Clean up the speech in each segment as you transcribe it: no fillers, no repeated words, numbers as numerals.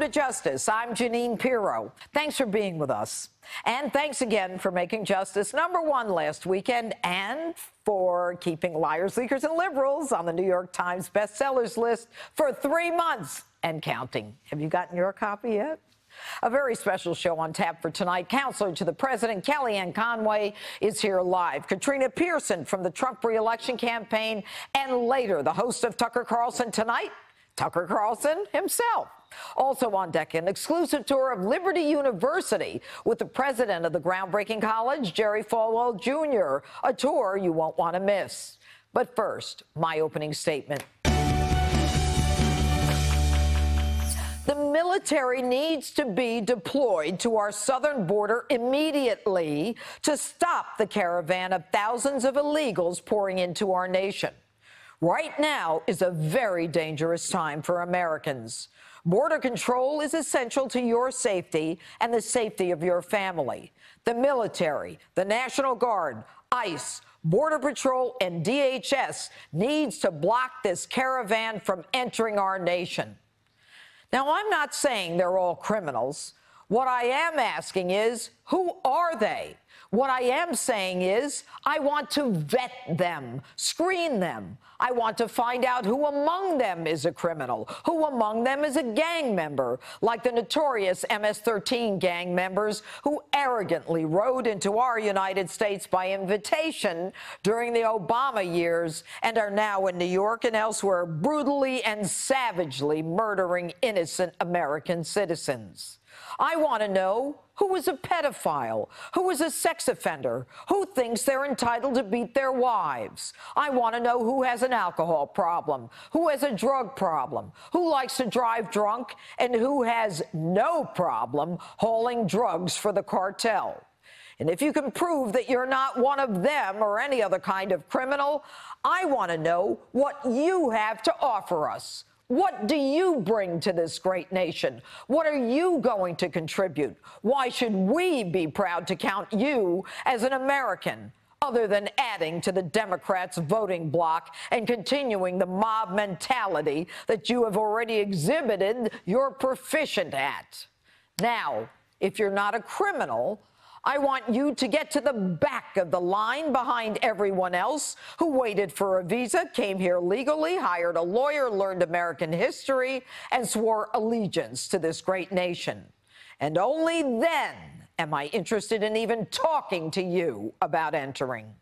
to Justice. I'm Jeanine Pirro. Thanks for being with us. And thanks again for making Justice #1 last weekend and for keeping liars, leakers, and liberals on the New York Times bestsellers list for 3 months and counting. Have you gotten your copy yet? A very special show on tap for tonight. Counselor to the president, Kellyanne Conway, is here live. Katrina Pearson from the Trump re-election campaign. And later, the host of Tucker Carlson Tonight, Tucker Carlson himself. Also on deck, an exclusive tour of Liberty University with the president of the groundbreaking college, Jerry Falwell Jr., a tour you won't want to miss. But first, my opening statement. The military needs to be deployed to our southern border immediately to stop the caravan of thousands of illegals pouring into our nation. Right now is a very dangerous time for Americans. Border control is essential to your safety and the safety of your family. The military, the National Guard, ICE, Border Patrol, and DHS needs to block this caravan from entering our nation. Now, I'm not saying they're all criminals. What I am asking is, who are they? What I am saying is, I want to vet them, screen them. I want to find out who among them is a criminal, who among them is a gang member, like the notorious MS-13 gang members who arrogantly rode into our United States by invitation during the Obama years and are now in New York and elsewhere brutally and savagely murdering innocent American citizens. I want to know who is a pedophile, who is a sex offender, who thinks they're entitled to beat their wives. I want to know who has an alcohol problem, who has a drug problem, who likes to drive drunk, and who has no problem hauling drugs for the cartel. And if you can prove that you're not one of them or any other kind of criminal, I want to know what you have to offer us. What do you bring to this great nation? What are you going to contribute? Why should we be proud to count you as an American, other than adding to the Democrats' voting bloc and continuing the mob mentality that you have already exhibited you're proficient at? Now, if you're not a criminal, I want you to get to the back of the line behind everyone else who waited for a visa, came here legally, hired a lawyer, learned American history, and swore allegiance to this great nation. And only then am I interested in even talking to you about entering.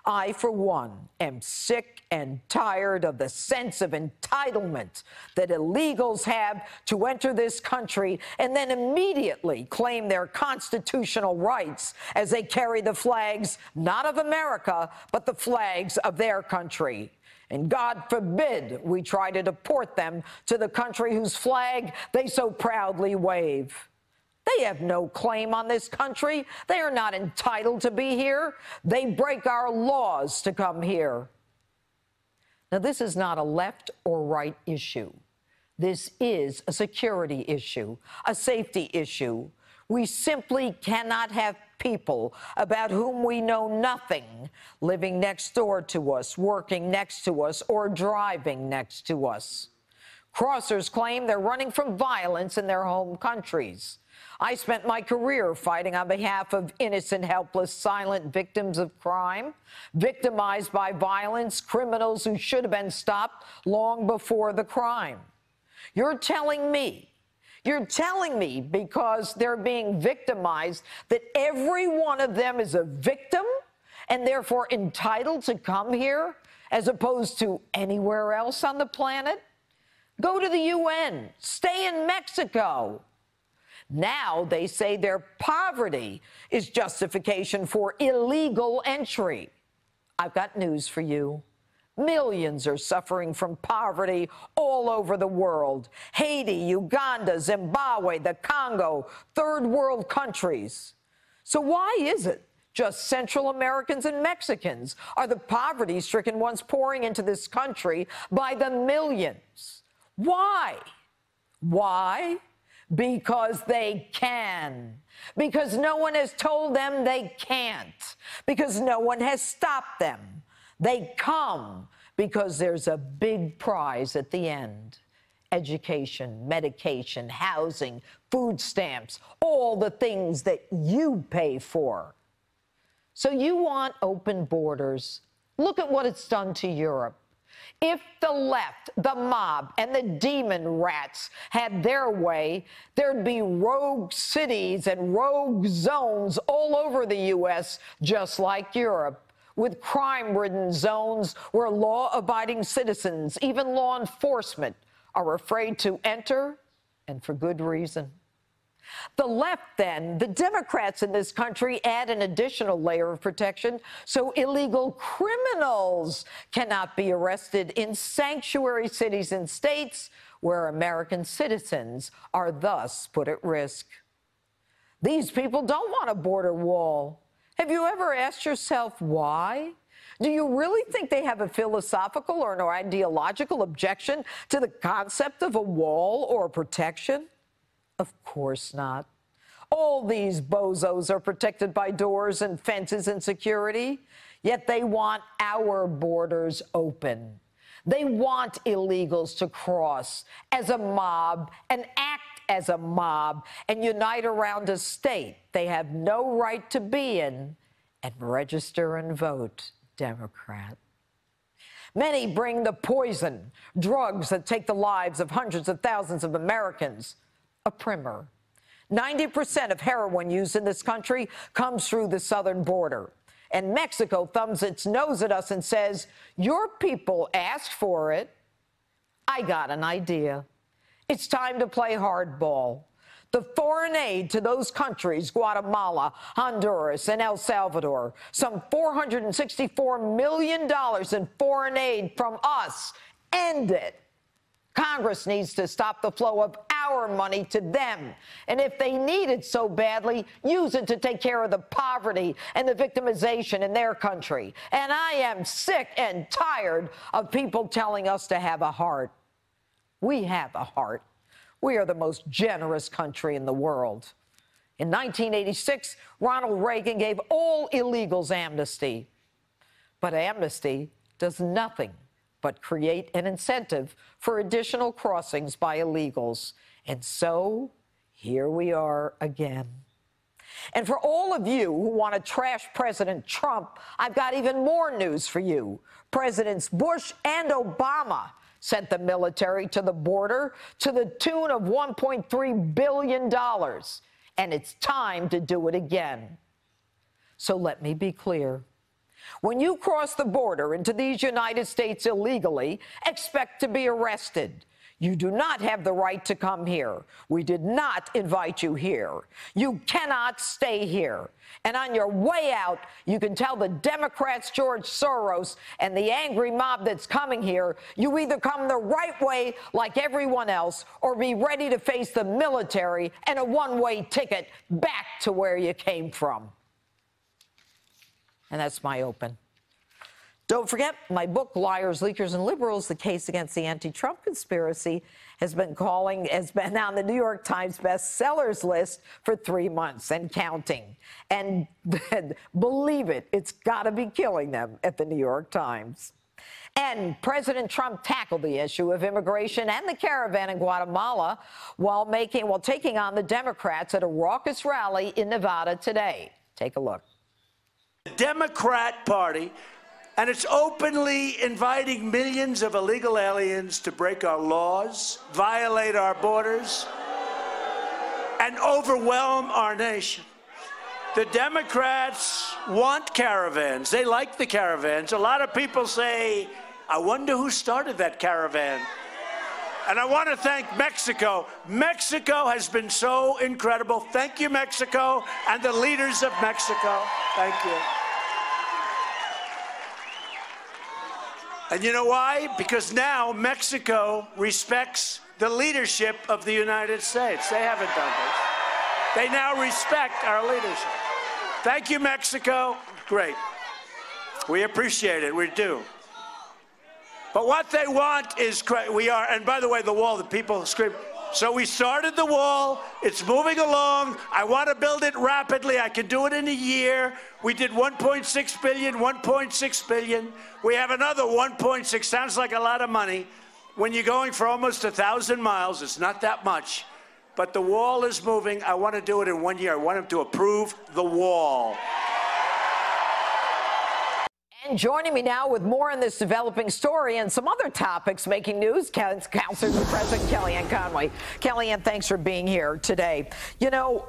I, for one, am sick and tired of the sense of entitlement that illegals have to enter this country and then immediately claim their constitutional rights as they carry the flags, not of America, but the flags of their country. And God forbid we try to deport them to the country whose flag they so proudly wave. They have no claim on this country. They are not entitled to be here. They break our laws to come here. Now, this is not a left or right issue. This is a security issue, a safety issue. We simply cannot have people about whom we know nothing living next door to us, working next to us, or driving next to us. Crossers claim they're running from violence in their home countries. I spent my career fighting on behalf of innocent, helpless, silent victims of crime, victimized by violence, criminals who should have been stopped long before the crime. You're telling me because they're being victimized that every one of them is a victim and therefore entitled to come here as opposed to anywhere else on the planet? Go to the UN. Stay in Mexico. Now they say their poverty is justification for illegal entry. I've got news for you. Millions are suffering from poverty all over the world. Haiti, Uganda, Zimbabwe, the Congo, third world countries. So why is it just Central Americans and Mexicans are the poverty-stricken ones pouring into this country by the millions? Why? Why? Because they can. Because no one has told them they can't. Because no one has stopped them. They come because there's a big prize at the end. education, medication, housing, food stamps, all the things that you pay for. So you want open borders. Look at what it's done to Europe. If the left, the mob, and the demon rats had their way, there'd be rogue cities and rogue zones all over the U.S., just like Europe, with crime-ridden zones where law-abiding citizens, even law enforcement, are afraid to enter, and for good reason. The left, then, the Democrats in this country add an additional layer of protection so illegal criminals cannot be arrested in sanctuary cities and states where American citizens are thus put at risk. These people don't want a border wall. Have you ever asked yourself why? Do you really think they have a philosophical or an ideological objection to the concept of a wall or protection? Of course not. All these bozos are protected by doors and fences and security, yet they want our borders open. They want illegals to cross as a mob and act as a mob and unite around a state they have no right to be in and register and vote Democrat. Many bring the poison, drugs that take the lives of hundreds of thousands of Americans. A primer. 90% of heroin used in this country comes through the southern border. And Mexico thumbs its nose at us and says, your people asked for it. I got an idea. It's time to play hardball. The foreign aid to those countries, Guatemala, Honduras, and El Salvador, some $464 million in foreign aid from us, end it. Congress needs to stop the flow of our money to them. And if they need it so badly, use it to take care of the poverty and the victimization in their country. And I am sick and tired of people telling us to have a heart. We have a heart. We are the most generous country in the world. In 1986, Ronald Reagan gave all illegals amnesty. But amnesty does nothing but create an incentive for additional crossings by illegals. And so, here we are again. And for all of you who want to trash President Trump, I've got even more news for you. Presidents Bush and Obama sent the military to the border to the tune of $1.3 billion. And it's time to do it again. So let me be clear. When you cross the border into these United States illegally, expect to be arrested. You do not have the right to come here. We did not invite you here. You cannot stay here. And on your way out, you can tell the Democrats, George Soros, and the angry mob that's coming here, you either come the right way like everyone else or be ready to face the military and a one-way ticket back to where you came from. And that's my open. Don't forget, my book, Liars, Leakers, and Liberals, The Case Against the Anti-Trump Conspiracy, has been on the New York Times bestsellers list for 3 months and counting. And believe it, it's got to be killing them at the New York Times. And President Trump tackled the issue of immigration and the caravan in Guatemala while taking on the Democrats at a raucous rally in Nevada today. Take a look. The Democrat Party, and it's openly inviting millions of illegal aliens to break our laws, violate our borders, and overwhelm our nation. The Democrats want caravans. They like the caravans. A lot of people say, I wonder who started that caravan. And I want to thank Mexico. Mexico has been so incredible. Thank you, Mexico, and the leaders of Mexico. Thank you. And you know why? Because now Mexico respects the leadership of the United States. They haven't done this. They now respect our leadership. Thank you, Mexico. Great. We appreciate it. We do. But what they want is, and by the way, the wall, the people scream. So we started the wall. It's moving along. I want to build it rapidly. I can do it in a year. We did 1.6 billion, 1.6 billion. We have another 1.6. Sounds like a lot of money. When you're going for almost 1,000 miles, it's not that much, but the wall is moving. I want to do it in 1 year. I want him to approve the wall. And joining me now with more on this developing story and some other topics making news, Counselor to President Kellyanne Conway. Kellyanne, thanks for being here today. You know,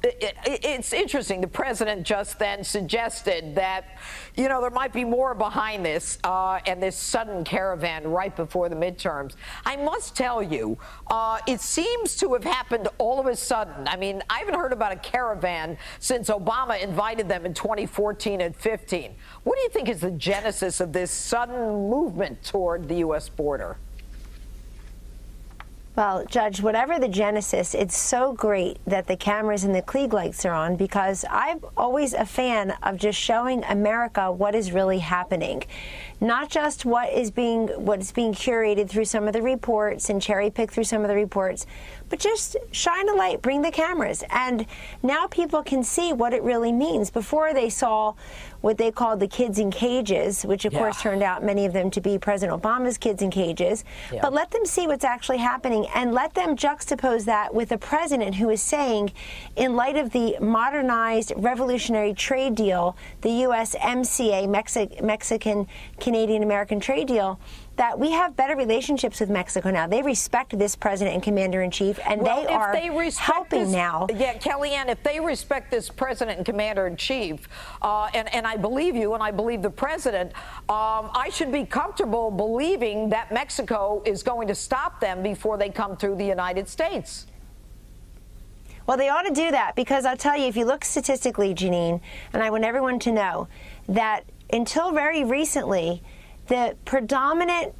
it's interesting. The president just then suggested that, you know, there might be more behind this and this sudden caravan right before the midterms. I must tell you, it seems to have happened all of a sudden. I mean, I haven't heard about a caravan since Obama invited them in 2014 and 15. What do you think is the genesis of this sudden movement toward the U.S. border? Well, Judge, whatever the genesis, it's so great that the cameras and the Klieg lights are on, because I'm always a fan of just showing America what is really happening. Not just what's being curated through some of the reports and cherry-picked through some of the reports, but just shine a light, bring the cameras. And now people can see what it really means. Before, they saw what they called the kids in cages, which of course turned out many of them to be President Obama's kids in cages. But let them see what's actually happening, and let them juxtapose that with a president who is saying, in light of the modernized revolutionary trade deal, the USMCA, Mexican-Canadian-American trade deal, that we have better relationships with Mexico now. They respect this president and commander-in-chief, and they are helping now. Yeah, Kellyanne, if they respect this president and commander-in-chief, and I believe you and I believe the president, I should be comfortable believing that Mexico is going to stop them before they come through the United States. Well, they ought to do that, because I'll tell you, if you look statistically, Jeanine, and I want everyone to know that until very recently, the predominant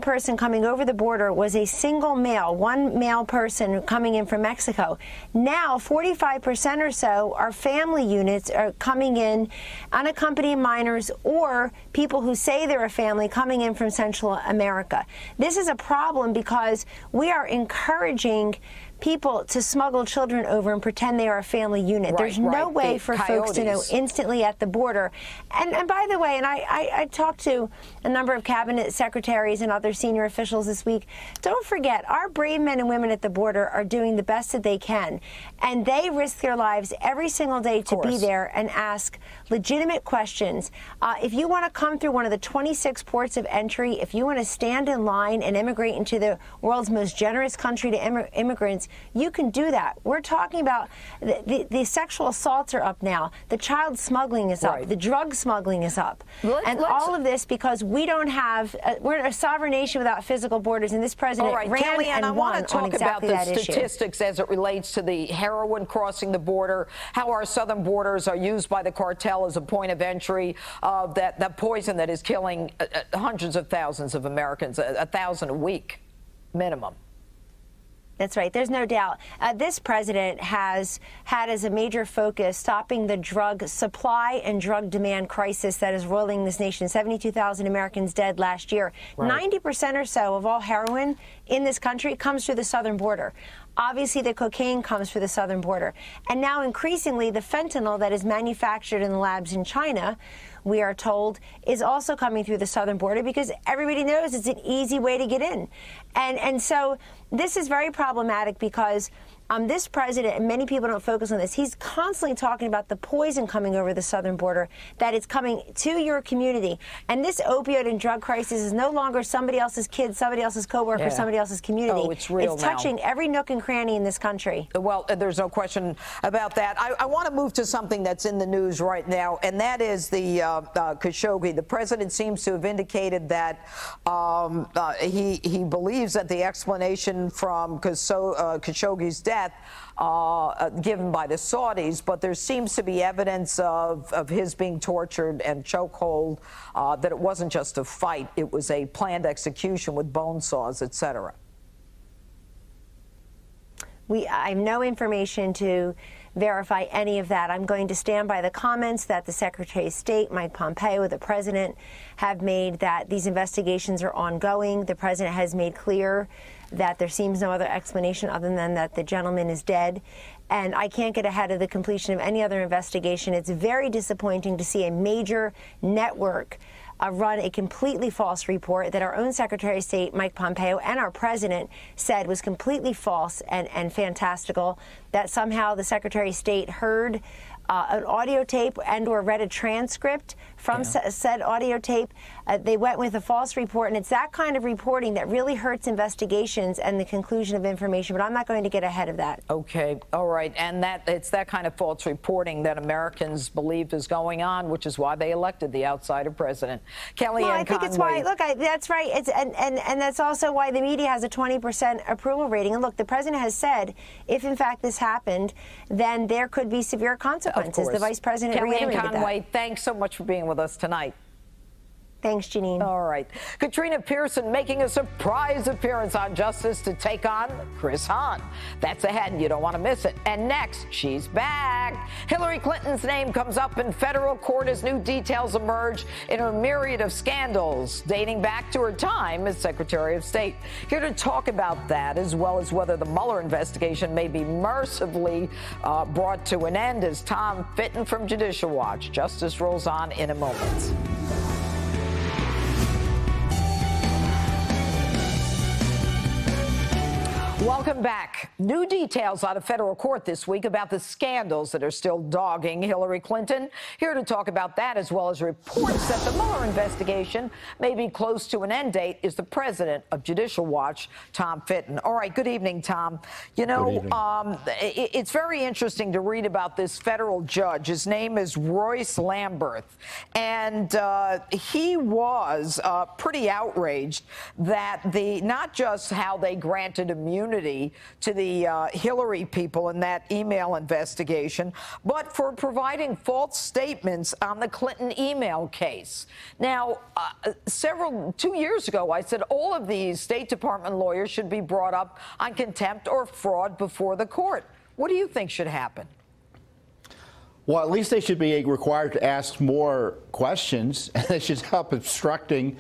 person coming over the border was a single male, one male person coming in from Mexico. Now, 45% or so are family units are coming in, unaccompanied minors or people who say they're a family coming in from Central America. This is a problem because we are encouraging people to smuggle children over and pretend they are a family unit. There's no way for folks to know instantly at the border. And by the way, and I talked to a number of cabinet secretaries and other senior officials this week. Don't forget, our brave men and women at the border are doing the best that they can. And they risk their lives every single day to be there and ask legitimate questions. If you want to come through one of the 26 ports of entry, if you want to stand in line and immigrate into the world's most generous country to immigrants, you can do that. We're talking about the sexual assaults are up now. The child smuggling is up. The drug smuggling is up. All of this because we don't have, we're a sovereign nation without physical borders, and this president ran Kellyanne, and won on exactly that issue. I want to talk about the statistics as it relates to the heroin crossing the border, how our southern borders are used by the cartel as a point of entry, that poison that is killing hundreds of thousands of Americans, 1,000 a week minimum. That's right. There's no doubt. This president has had as a major focus stopping the drug supply and drug demand crisis that is rolling this nation. 72,000 Americans dead last year. 90% or so of all heroin in this country comes through the southern border. Obviously, the cocaine comes through the southern border. And now, increasingly, the fentanyl that is manufactured in the labs in China, we are told, is also coming through the southern border because everybody knows it's an easy way to get in. And so this is very problematic because this president, and many people don't focus on this, he's constantly talking about the poison coming over the southern border, that it's coming to your community. And this opioid and drug crisis is no longer somebody else's kid, somebody else's coworker, somebody else's community. Oh, it's real It's touching every nook and cranny in this country. Well, there's no question about that. I want to move to something that's in the news right now, and that is the Khashoggi. The president seems to have indicated that he believes that the explanation from Khashoggi's death given by the Saudis, but there seems to be evidence of his being tortured and chokehold, that it wasn't just a fight, it was a planned execution with bone saws, etc. I have no information to verify any of that. I'm going to stand by the comments that the Secretary of State, Mike Pompeo, the President, have made, that these investigations are ongoing. The President has made clear that there seems no other explanation other than that the gentleman is dead. And I can't get ahead of the completion of any other investigation. It's very disappointing to see a major network run a completely false report that our own Secretary of State, Mike Pompeo, and our president said was completely false and fantastical, that somehow the Secretary of State heard an audio tape and or read a transcript from said audio tape. They went with a false report, and it's that kind of reporting that really hurts investigations and the conclusion of information, but I'm not going to get ahead of that. Okay, all right, and it's that kind of false reporting that Americans believe is going on, which is why they elected the outsider president. Kellyanne Well, I think Conway. it's why, look, that's right, and that's also why the media has a 20% approval rating. And look, the president has said, if in fact this happened, then there could be severe consequences. The vice president reiterated Kellyanne Conway, that. thanks so much for being with us tonight. Thanks, Jeanine. All right. Katrina Pearson making a surprise appearance on Justice to take on Chris Hahn. That's ahead, and you don't want to miss it. And next, she's back. Hillary Clinton's name comes up in federal court as new details emerge in her myriad of scandals dating back to her time as Secretary of State. Here to talk about that, as well as whether the Mueller investigation may be mercifully brought to an end, is Tom Fitton from Judicial Watch. Justice rolls on in a moment. Welcome back. New details out of federal court this week about the scandals that are still dogging Hillary Clinton. Here to talk about that, as well as reports that the Mueller investigation may be close to an end date, is the president of Judicial Watch, Tom Fitton. All right, good evening, Tom. You know, it's very interesting to read about this federal judge. His name is Royce Lamberth, and he was pretty outraged that not just how they granted immunity to the Hillary people in that email investigation, but for providing false statements on the Clinton email case. Now, 2 years ago, I said all of these State Department lawyers should be brought up on contempt or fraud before the court. What do you think should happen? Well, at least they should be required to ask more questions, and they should stop obstructing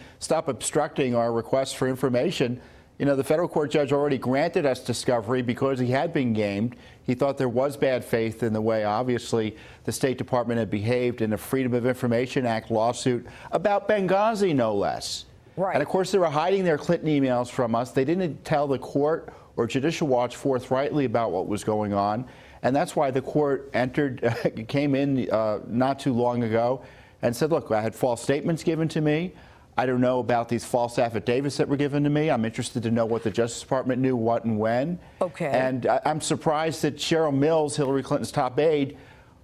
our requests for information. You know, the federal court judge already granted us discovery because he had been gamed. He thought there was bad faith in the way, obviously, the State Department had behaved in a Freedom of Information Act lawsuit about Benghazi, no less. Right. And, of course, they were hiding their Clinton emails from us. They didn't tell the court or Judicial Watch forthrightly about what was going on. And that's why the court came in not too long ago and said, look, I had false statements given to me. I don't know about these false affidavits that were given to me. I'm interested to know what the Justice Department knew, what and when. Okay. And I'm surprised that Cheryl Mills, Hillary Clinton's top aide,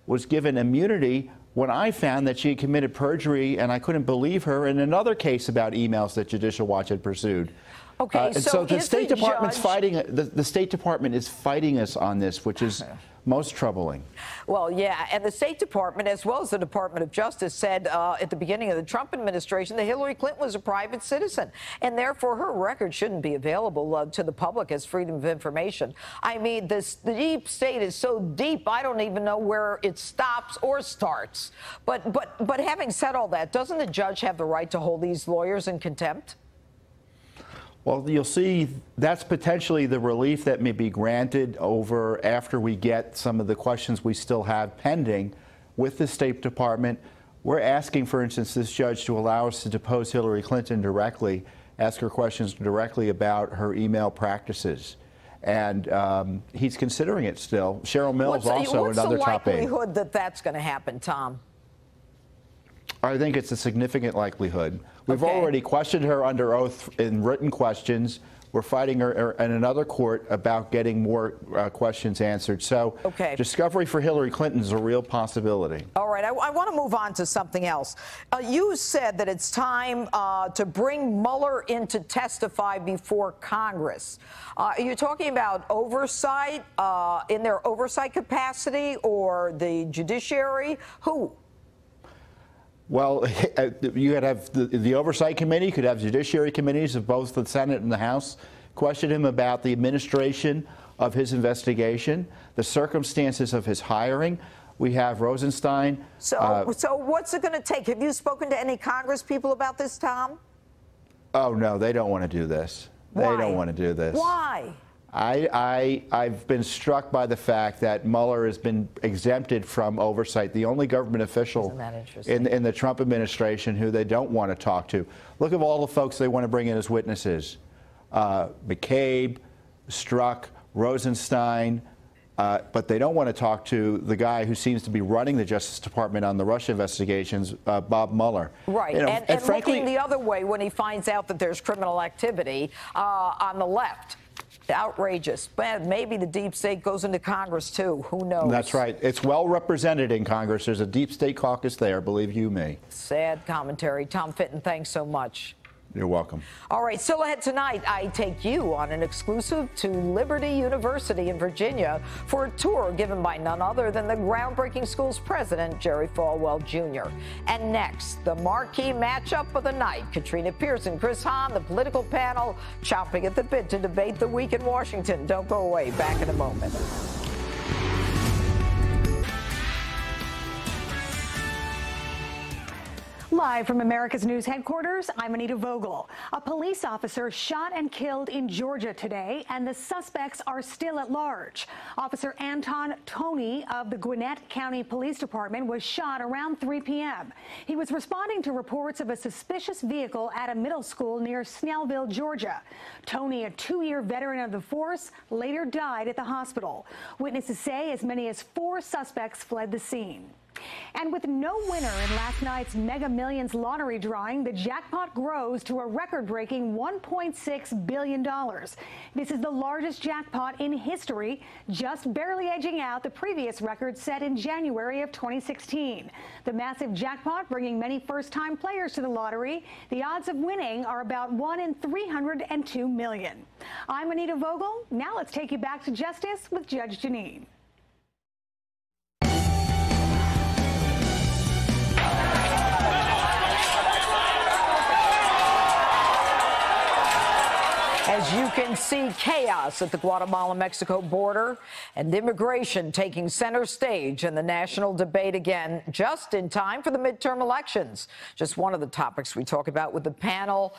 was given immunity when I found that she had committed perjury, and I couldn't believe her, in another case about emails that Judicial Watch had pursued. Okay, and so the State Department's fighting. The State Department is fighting us on this, which is most troubling. Well, yeah, and the State Department, as well as the Department of Justice, said at the beginning of the Trump administration that Hillary Clinton was a private citizen, and therefore her record shouldn't be available to the public as freedom of information. I mean, the deep state is so deep, I don't even know where it stops or starts. But having said all that, doesn't the judge have the right to hold these lawyers in contempt? Well, you'll see that's potentially the relief that may be granted after we get some of the questions we still have pending with the State Department. We're asking, for instance, this judge to allow us to depose Hillary Clinton directly, ask her questions directly about her email practices. And he's considering it still. Cheryl Mills, also another top aide. What's the likelihood that that's going to happen, Tom? I think it's a significant likelihood. We've already questioned her under oath in written questions. We're fighting her in another court about getting more questions answered. So discovery for Hillary Clinton is a real possibility. All right. I want to move on to something else. You said that it's time to bring Mueller in to testify before Congress. Are you talking about oversight, in their oversight capacity, or the judiciary? Who? Well, you could have the Oversight Committee, you could have judiciary committees of both the Senate and the House question him about the administration of his investigation, the circumstances of his hiring. We have Rosenstein. So what's it going to take? Have you spoken to any Congress people about this, Tom? Oh, no, they don't want to do this. Why? They don't want to do this. Why? I've been struck by the fact that Mueller has been exempted from oversight, the only government official in the Trump administration who they don't want to talk to. Look at all the folks they want to bring in as witnesses. McCabe, Strzok, Rosenstein, but they don't want to talk to the guy who seems to be running the Justice Department on the Russia investigations, Bob Mueller. Right, you know, and frankly, looking the other way when he finds out that there's criminal activity on the left. Outrageous. But maybe the deep state goes into Congress, too. Who knows? That's right. It's well represented in Congress. There's a deep state caucus there, believe you me. Sad commentary. Tom Fitton, thanks so much. You're welcome. All right, still ahead tonight, I take you on an exclusive to Liberty University in Virginia for a tour given by none other than the groundbreaking school's president, Jerry Falwell Jr. And next, the marquee matchup of the night, Katrina Pearson, Chris Hahn, the political panel, chomping at the bit to debate the week in Washington. Don't go away. Back in a moment. Live from America's News headquarters, I'm Anita Vogel. A police officer shot and killed in Georgia today, and the suspects are still at large. Officer Anton Toney of the Gwinnett County Police Department was shot around 3 p.m. He was responding to reports of a suspicious vehicle at a middle school near Snellville, Georgia. Toney, a 2-year veteran of the force, later died at the hospital. Witnesses say as many as 4 suspects fled the scene. And with no winner in last night's Mega Millions lottery drawing, the jackpot grows to a record-breaking $1.6 billion. This is the largest jackpot in history, just barely edging out the previous record set in January of 2016. The massive jackpot bringing many first-time players to the lottery. The odds of winning are about 1 in 302 million. I'm Anita Vogel. Now let's take you back to Justice with Judge Jeanine. As you can see, chaos at the Guatemala-Mexico border and immigration taking center stage in the national debate again, just in time for the midterm elections. Just one of the topics we talk about with the panel.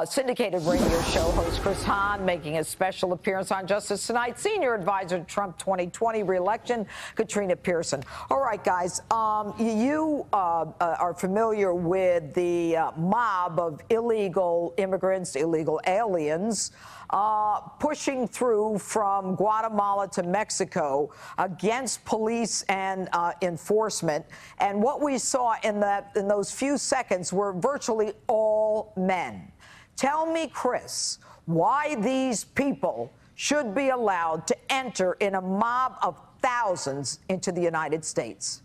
Syndicated radio show host Chris Hahn making a special appearance on Justice Tonight. Senior advisor to Trump 2020 re-election, Katrina Pearson. All right, guys, you are familiar with the mob of illegal immigrants, illegal aliens, pushing through from Guatemala to Mexico against police and enforcement. And what we saw in those few seconds were virtually all men. Tell me, Chris, why these people should be allowed to enter in a mob of thousands into the United States.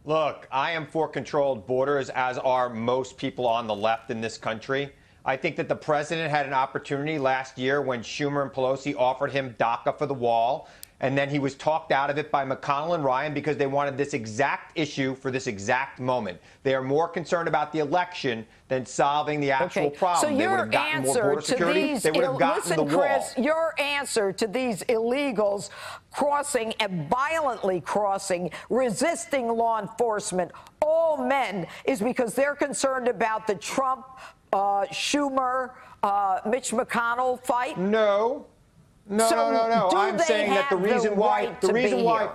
Look, I am for controlled borders, as are most people on the left in this country. I think that the president had an opportunity last year when Schumer and Pelosi offered him DACA for the wall, and then he was talked out of it by McConnell and Ryan because they wanted this exact issue for this exact moment. They are more concerned about the election than solving the actual problem. So they would have gotten more border security. They would have gotten the wall. Chris, your answer to these illegals crossing and violently crossing, resisting law enforcement, all men, is because they're concerned about the Trump, Schumer, Mitch McConnell fight? No. I'm saying that the reason why,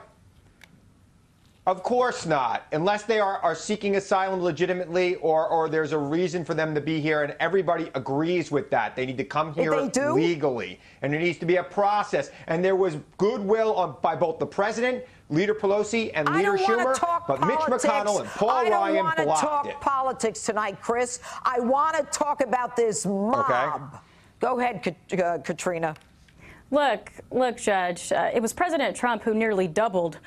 of course not, unless they are seeking asylum legitimately or there's a reason for them to be here and everybody agrees with that. They need to come here legally, and there needs to be a process. And there was goodwill by both the president, Leader Pelosi, and Leader Schumer, but Mitch McConnell and Paul Ryan blocked it. I don't want to talk politics tonight, Chris. I want to talk about this mob. Okay. Go ahead, Katrina. Look, Judge, it was President Trump who nearly doubled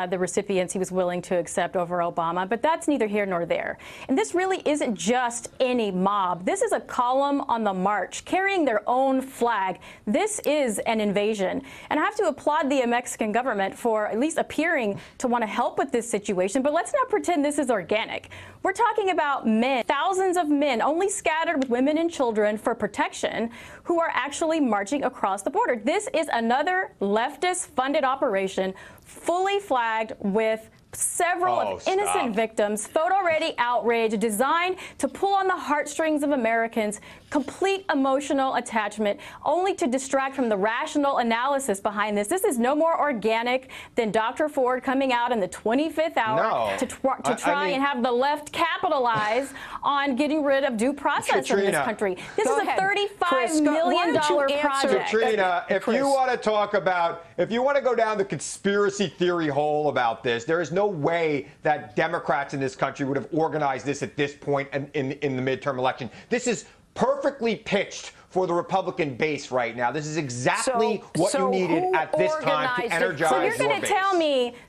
the recipients he was willing to accept over Obama, but that's neither here nor there. And this really isn't just any mob. This is a column on the march, carrying their own flag. This is an invasion. And I have to applaud the Mexican government for at least appearing to want to help with this situation, but let's not pretend this is organic. We're talking about men, thousands of men, only scattered with women and children for protection, who are actually marching across the border. This is another leftist-funded operation, fully flagged with several of innocent victims, photo-ready outrage designed to pull on the heartstrings of Americans, complete emotional attachment, only to distract from the rational analysis behind this. This is no more organic than Dr. Ford coming out in the 25th hour to try and have the left capitalize on getting rid of due process in this country. This is a $35 million project. Katrina, if you want to talk about, if you want to go down the conspiracy theory hole about this, there is no way that Democrats in this country would have organized this at this point in the midterm election. This is perfectly pitched for the Republican base right now. This is exactly what you needed at this time to energize your base.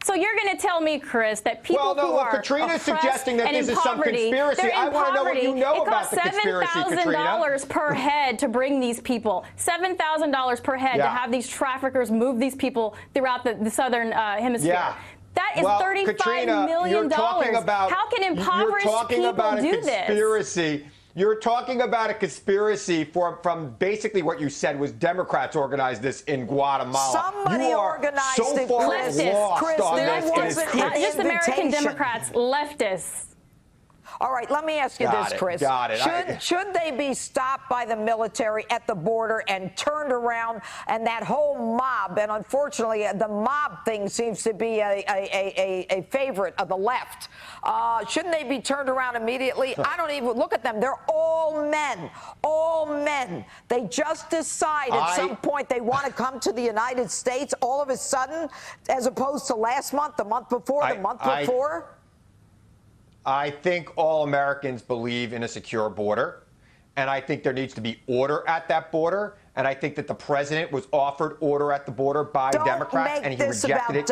So you're going to tell me, Chris, that people who are Katrina's suggesting that this is some conspiracy. I want to know what you know about the conspiracy, Katrina. It costs $7,000 per head to bring these people. $7,000 per head to have these traffickers move these people throughout the southern hemisphere. Yeah. That is $35 million. How can impoverished people do this? You're talking about a conspiracy from basically what you said was Democrats organized this in Guatemala. Somebody organized it, Chris. Not just American Democrats, leftists. All right, let me ask you this, Chris. Should they be stopped by the military at the border and turned around, and that whole mob, and unfortunately the mob thing seems to be a favorite of the left. Shouldn't they be turned around immediately? I don't even look at them. They're all men. All men. They just decide at some point they want to come to the United States all of a sudden, as opposed to last month, the month before, the month before. I think all Americans believe in a secure border, and I think there needs to be order at that border. And I think that the president was offered order at the border by Democrats, and he rejected it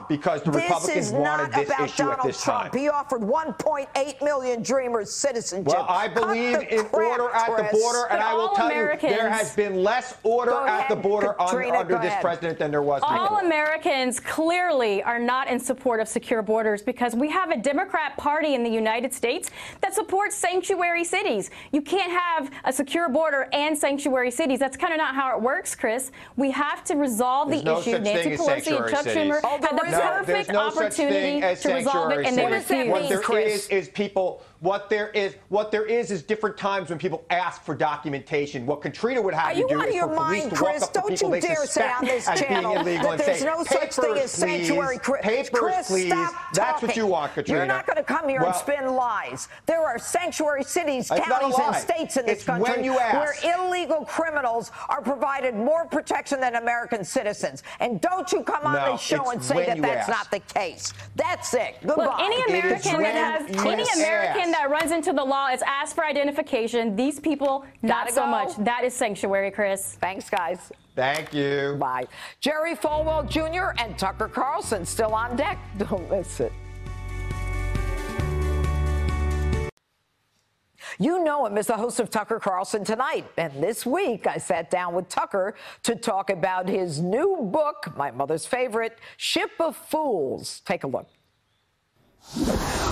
because the Republicans wanted this issue at this time. He offered 1.8 million Dreamers citizenship. Well, I believe in order at the border, and I will tell you, there has been less order at the border under this president than there was before. All Americans clearly are not in support of secure borders because we have a Democrat Party in the United States that supports sanctuary cities. You can't have a secure border and sanctuary cities. That's kind of not how it works, Chris. We have to resolve the issue. Nancy Pelosi and Chuck Schumer had the perfect opportunity to resolve it, and they refused. What there is people. What there is different times when people ask for documentation. What Katrina would have you do is for police to walk up to people they suspect as being illegal and say, papers, please. Papers, please. That's what you want, Katrina. You're not going to come here and spin lies. There are sanctuary cities, counties, and states in this country where illegal criminals are provided more protection than American citizens. And don't you come on this show and say that that's not the case. That's it. Goodbye. Look, any American that runs into the law is asked for identification. These people, not so much. That is sanctuary, Chris. Thanks, guys. Thank you. Bye. Jerry Falwell Jr. and Tucker Carlson still on deck. Don't miss it. You know him as the host of Tucker Carlson Tonight. And this week, I sat down with Tucker to talk about his new book, my mother's favorite, Ship of Fools. Take a look.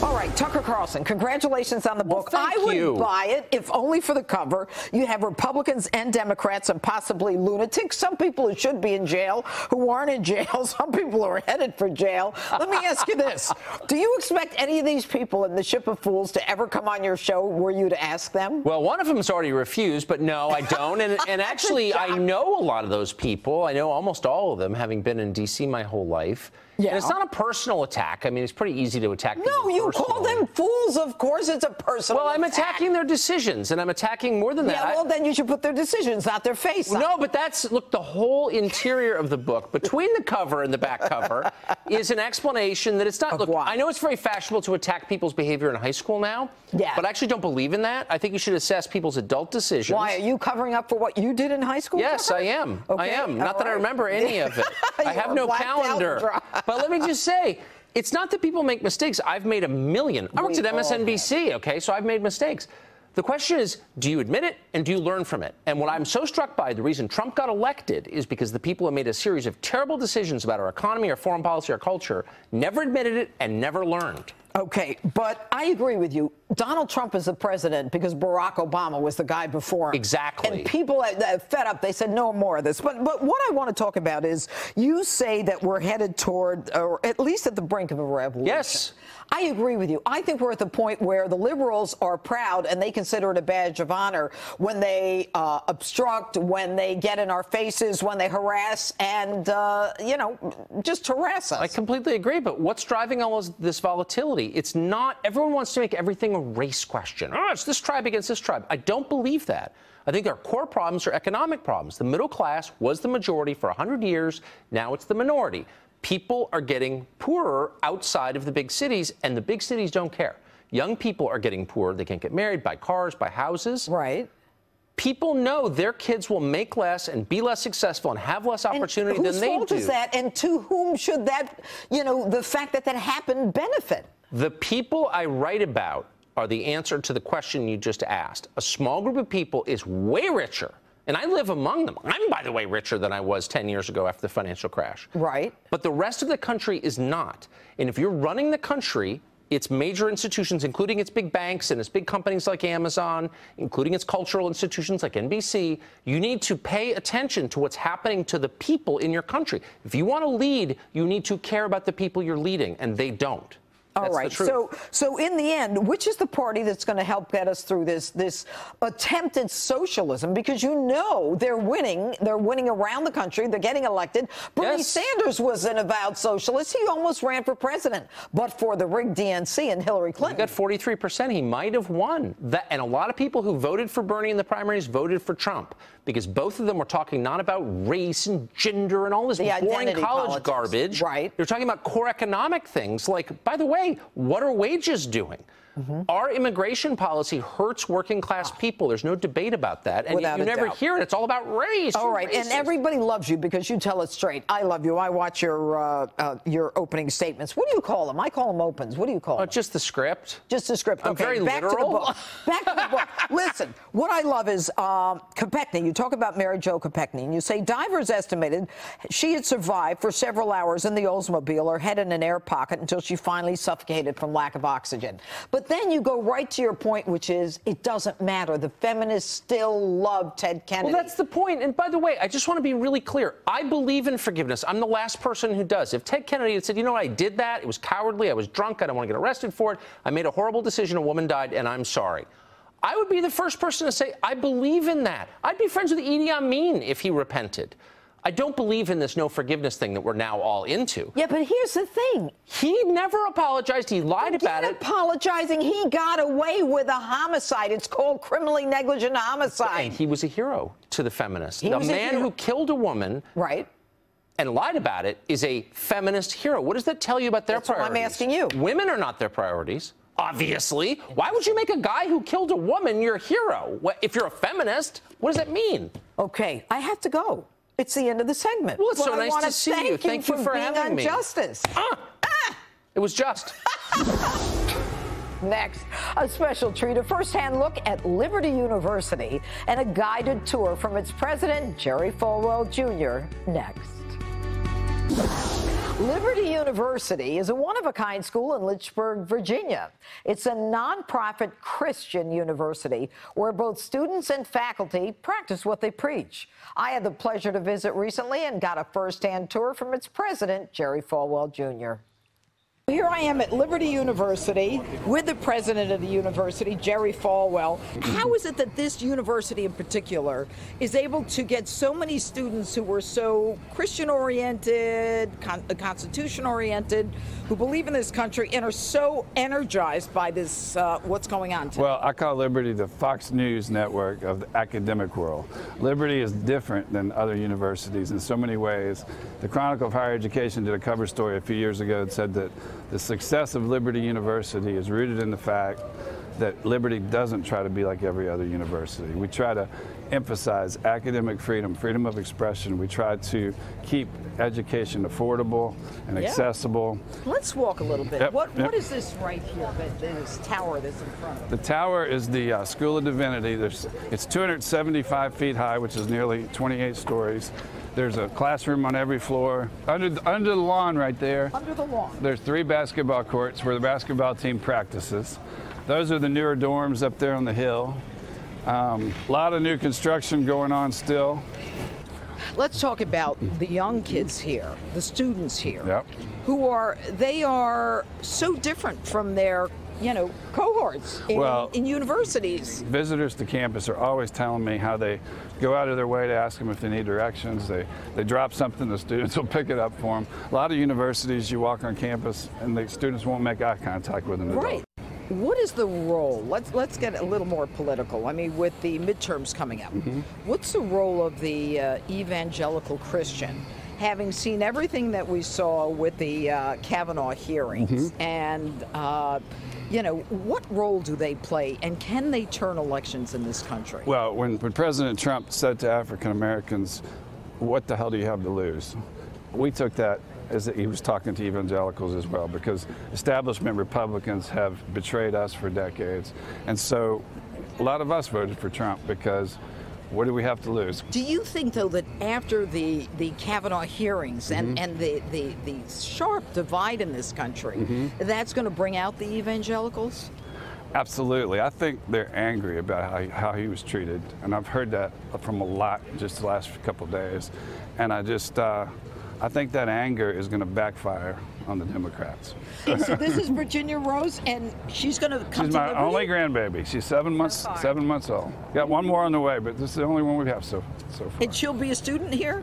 All right, Tucker Carlson, congratulations on the book. I would buy it, if only for the cover. You have Republicans and Democrats and possibly lunatics. Some people who should be in jail who aren't in jail. Some people who are headed for jail. Let me ask you this. Do you expect any of these people in the Ship of Fools to ever come on your show? Were you to ask them? Well, one of them has already refused, but no, I don't. And actually, I know a lot of those people. I know almost all of them, having been in D.C. my whole life. Yeah. And it's not a personal attack. I mean, it's pretty easy to attack people. No, you call them fools, of course. It's a personal attack. Well, I'm attacking their decisions, and I'm attacking more than that. Yeah, well, then you should put their decisions, not their face. No, but that's, look, the whole interior of the book, between the cover and the back cover, is an explanation that it's not. Look, I know it's very fashionable to attack people's behavior in high school now, but I actually don't believe in that. I think you should assess people's adult decisions. Why? Are you covering up for what you did in high school? Yes, I am. Okay. I am. Not that I remember any of it. I have no calendar. But let me just say, it's not that people make mistakes. I've made a million. I worked at MSNBC, okay, so I've made mistakes. The question is, do you admit it and do you learn from it? And what I'm so struck by, the reason Trump got elected is because the people who made a series of terrible decisions about our economy, our foreign policy, our culture, never admitted it and never learned. Okay, but I agree with you. Donald Trump is the president because Barack Obama was the guy before him. Exactly. And people fed up. They said no more of this. But what I want to talk about is you say that we're headed toward, or at least at the brink of a revolution. Yes. I agree with you. I think we're at the point where the liberals are proud and they consider it a badge of honor when they obstruct, when they get in our faces, when they harass and, you know, just harass us. I completely agree. But what's driving all of this volatility? It's not, everyone wants to make everything a race question. Oh, it's this tribe against this tribe. I don't believe that. I think our core problems are economic problems. The middle class was the majority for 100 years. Now it's the minority. People are getting poorer outside of the big cities, and the big cities don't care. Young people are getting poorer. They can't get married, buy cars, buy houses. Right. People know their kids will make less and be less successful and have less opportunity than they do. Whose fault is that, and to whom should that, you know, the fact that that happened benefit? The people I write about are the answer to the question you just asked. A small group of people is way richer. And I live among them. I'm, by the way, richer than I was 10 years ago after the financial crash. Right. But the rest of the country is not. And if you're running the country, its major institutions, including its big banks and its big companies like Amazon, including its cultural institutions like NBC, you need to pay attention to what's happening to the people in your country. If you want to lead, you need to care about the people you're leading, and they don't. All right. So in the end, which is the party that's going to help get us through this attempted socialism? Because you know they're winning. They're winning around the country. They're getting elected. Bernie Sanders was an avowed socialist. He almost ran for president, but for the rigged DNC and Hillary Clinton. He got 43%. He might have won. And a lot of people who voted for Bernie in the primaries voted for Trump because both of them were talking not about race and gender and all this boring college garbage. Right. They're talking about core economic things like, by the way, what are wages doing? Our immigration policy hurts working class people. There's no debate about that. And you never hear it. It's all about race. All right. And everybody loves you because you tell it straight. I love you. I watch your opening statements. What do you call them? I call them opens. What do you call them? Just the script. Just the script. I'm very back literal. To the book. Back to the book. Listen, what I love is Kopechne. You talk about Mary Jo Kopechne, and you say divers estimated she had survived for several hours in the Oldsmobile, her head in an air pocket, until she finally suffocated from lack of oxygen. But then you go right to your point, which is it doesn't matter. The feminists still love Ted Kennedy. Well, that's the point. And by the way, I just want to be really clear. I believe in forgiveness. I'm the last person who does. If Ted Kennedy had said, you know what, I did that. It was cowardly. I was drunk. I don't want to get arrested for it. I made a horrible decision. A woman died, and I'm sorry. I would be the first person to say, I believe in that. I'd be friends with Idi Amin if he repented. I don't believe in this no forgiveness thing that we're now all into. Yeah, but here's the thing. He never apologized. He lied about it. Apologizing. He got away with a homicide. It's called criminally negligent homicide. And he was a hero to the feminists. The man who killed a woman. Right. And lied about it is a feminist hero. What does that tell you about their priorities? What I'm asking you. Women are not their priorities. Obviously. Why would you make a guy who killed a woman your hero? If you're a feminist, what does that mean? Okay, I have to go. It's the end of the segment. Well, it's so nice to see you. Thank you for having me. Justice. It was just. Next, a special treat, a first-hand look at Liberty University and a guided tour from its president, Jerry Falwell Jr. Next. Liberty University is a one-of-a-kind school in Lynchburg, Virginia. It's a nonprofit Christian university where both students and faculty practice what they preach. I had the pleasure to visit recently and got a first-hand tour from its president, Jerry Falwell Jr. Here I am at Liberty University with the president of the university, Jerry Falwell. How is it that this university in particular is able to get so many students who are so Christian-oriented, Constitution-oriented, who believe in this country and are so energized by this, what's going on today? Well, I call Liberty the Fox News network of the academic world. Liberty is different than other universities in so many ways. The Chronicle of Higher Education did a cover story a few years ago that said that the success of Liberty University is rooted in the fact that Liberty doesn't try to be like every other university. We try to emphasize academic freedom, freedom of expression. We try to keep education affordable and accessible. Let's walk a little bit. Yep, What is this right here, this tower that's in front of us? The tower is the School of Divinity. It's 275 feet high, which is nearly 28 stories. There's a classroom on every floor. Under the lawn right there. Under the lawn. There's 3 basketball courts where the basketball team practices. Those are the newer dorms up there on the hill. A lot of new construction going on still. Let's talk about the young kids here, the students here, Yep. they are so different from their, cohorts in universities. Visitors to campus are always telling me how they go out of their way to ask them if they need directions. They drop something, the students will pick it up for them. A lot of universities, you walk on campus and the students won't make eye contact with an adult. Right. What is the role? Let's get a little more political. I mean, with the midterms coming up, what's the role of the evangelical Christian? Having seen everything that we saw with the Kavanaugh hearings, and what role do they play, and can they turn elections in this country? Well, when President Trump said to African Americans, "What the hell do you have to lose?" we took that as he was talking to evangelicals as well, because establishment Republicans have betrayed us for decades. And so a lot of us voted for Trump because what do we have to lose? Do you think, though, that after the Kavanaugh hearings and the sharp divide in this country, that's going to bring out the evangelicals? Absolutely. I think they're angry about how he was treated. And I've heard that from a lot just the last couple of days. And I think that anger is going to backfire on the Democrats. So this is Virginia Rose, and she's going to come to She's my Liberty? only grandbaby. She's 7 months old. Got one more on the way, but this is the only one we have so far. And she'll be a student here?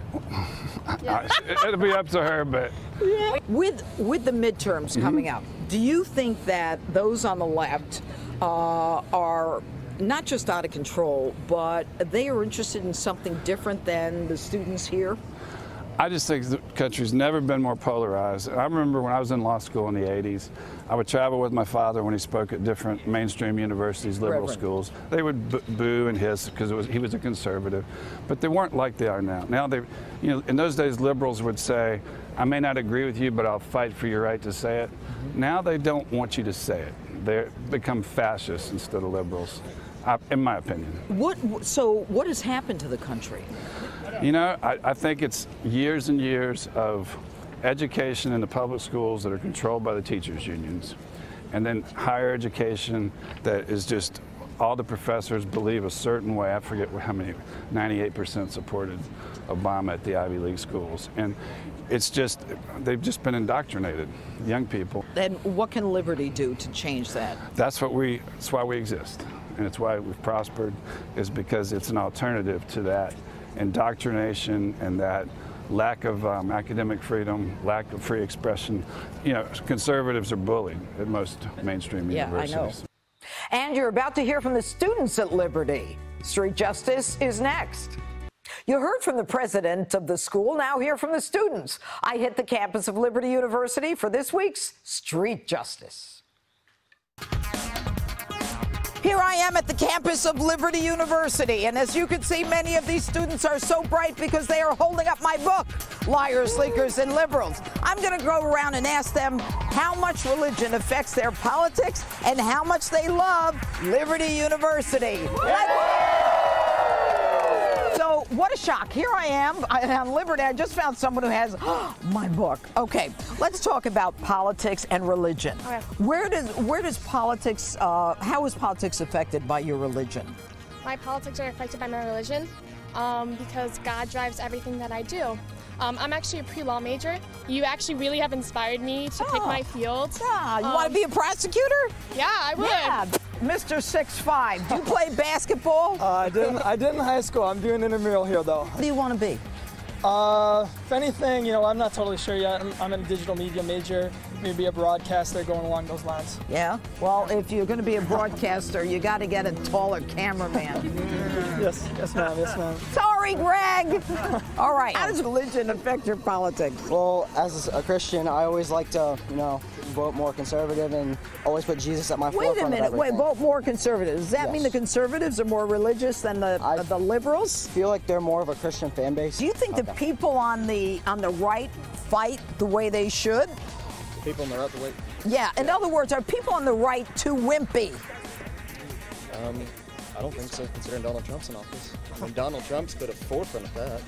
It'll be up to her, but... Yeah. With the midterms coming up, do you think that those on the left are not just out of control, but they are interested in something different than the students here? I just think the country's never been more polarized. I remember when I was in law school in the 80s, I would travel with my father when he spoke at different mainstream universities, liberal schools. They would boo and hiss because he was a conservative, but they weren't like they are now. Now in those days, liberals would say, "I may not agree with you, but I'll fight for your right to say it." Now they don't want you to say it. They become fascists instead of liberals, in my opinion. So what has happened to the country? I think it's years and years of education in the public schools that are controlled by the teachers' unions, and then higher education that is just all the professors believe a certain way. I forget how many, 98% supported Obama at the Ivy League schools. And they've just been indoctrinated, young people. And what can Liberty do to change that? That's why we exist. And it's why we've prospered, is because it's an alternative to that indoctrination and that lack of academic freedom, lack of free expression. Conservatives are bullied at most mainstream universities. I know. And you're about to hear from the students at Liberty. Street Justice is next. You heard from the president of the school, now hear from the students. I hit the campus of Liberty University for this week's Street Justice. Here I am at the campus of Liberty University, and as you can see, many of these students are so bright because they are holding up my book, Liars, Leakers, and Liberals. I'm going to go around and ask them how much religion affects their politics and how much they love Liberty University. So, what a shock. Here I am on Liberty. I just found someone who has my book. Okay, let's talk about politics and religion. Okay. Where does politics, how is politics affected by your religion? My politics are affected by my religion because God drives everything that I do. I'm actually a pre-law major. You actually really have inspired me to pick my field. Yeah, you want to be a prosecutor? Yeah, I would. Yeah. Mr. 6'5", do you play basketball? I did in high school. I'm doing intramural here, though. What do you want to be? If anything, I'm not totally sure yet. I'm a digital media major. Maybe a broadcaster, going along those lines. Yeah? Well, if you're going to be a broadcaster, you got to get a taller cameraman. Yes, ma'am. Yes, ma'am. Sorry, Greg. All right. How does religion affect your politics? Well, as a Christian, I always like to, vote more conservative and always put Jesus at my forefront. Wait a minute, vote more conservative. Does that mean the conservatives are more religious than the liberals? I feel like they're more of a Christian fan base. Do you think the people on the right fight the way they should? The people on the right, the way. Yeah. In other words, are people on the right too wimpy? I don't think so, considering Donald Trump's in office. I mean, Donald Trump's put a forefront of that.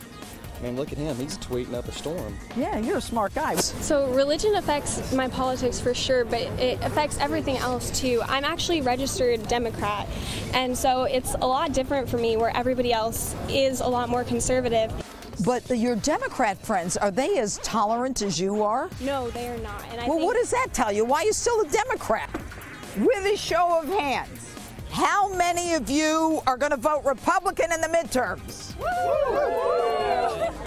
I mean, look at him. He's tweeting up a storm. Yeah, you're a smart guy. So religion affects my politics for sure, but it affects everything else too. I'm actually a registered Democrat, and so it's a lot different for me where everybody else is a lot more conservative. But your Democrat friends, are they as tolerant as you are? No, they are not. And well, what does that tell you? Why are you still a Democrat? With a show of hands, how many of you are going to vote Republican in the midterms?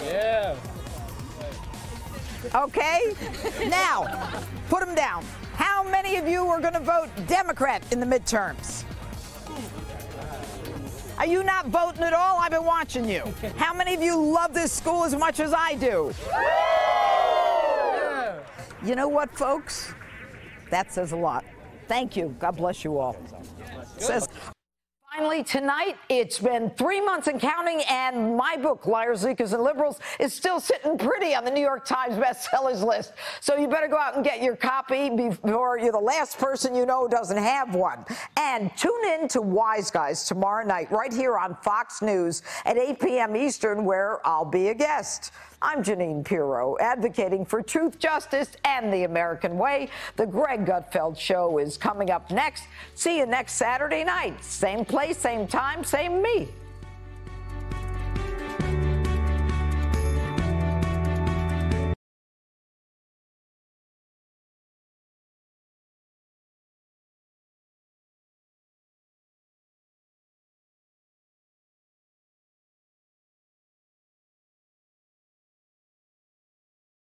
Yeah. Okay. Now, put them down. How many of you are going to vote Democrat in the midterms? Are you not voting at all? I've been watching you. How many of you love this school as much as I do? You know what, folks? That says a lot. Thank you. God bless you all. Says. Finally, tonight, it's been 3 months and counting, and my book, Liars, Leakers, and Liberals, is still sitting pretty on the New York Times bestsellers list. So you better go out and get your copy before you're the last person you know doesn't have one. And tune in to Wise Guys tomorrow night, right here on Fox News at 8 p.m. Eastern, where I'll be a guest. I'm Jeanine Pirro, advocating for truth, justice, and the American way. The Greg Gutfeld Show is coming up next. See you next Saturday night. Same place, same time, same me.